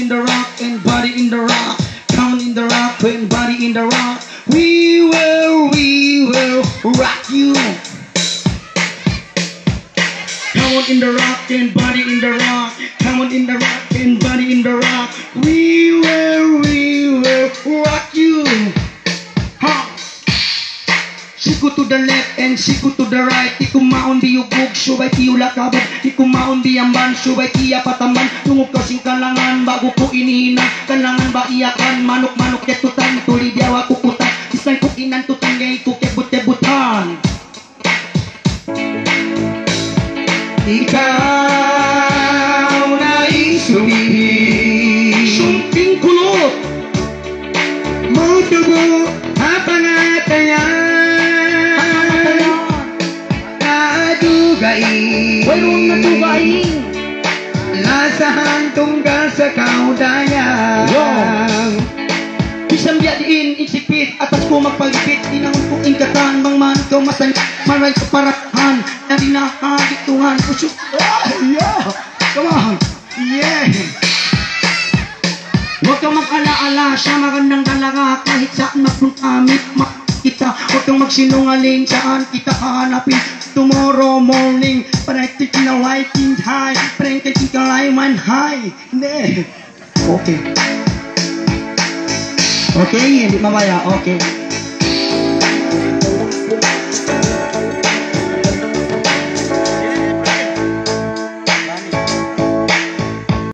in the rock and body in the rock. Come on in the rock and body in the rock. We will rock you. Come on in the rock and body in the rock. Come on in the rock and body in the rock. We will rock you. Ha! She go to the left and she go to the right. Di kumaon di yugog, subay tiyula kabog. Di kumaon di amban, subay tiya patamban. Tungog kasing kalangan, bago ko inihina. Kalangan ba iyakan, manok-manok ketutan. Tuli diawa kukutan, isang kukinan tutan. Gay kukebut-kebutan. Ikaw na isumihin, sumping kulot, mutubo hapangatayan, nadugain, walong natugain, lasahan tunggal sa kaudayan. Isang biyadiin, isipit, atas ko magpagipit. Tinangon ko ingkatan, bangman ko masan. Maray sa parahan, na dinahagituhan. Usok, yeah, come on, yeah. Huwag kang mag-alaala, siya magandang dalaga. Kahit saan magpuntamit, makita. Huwag kang magsinungaling, saan kita hahanapin. Tomorrow morning, practice na waiting high. Practice ka layman high. Hindi. Okay. Okay, hindi mamaya, okay.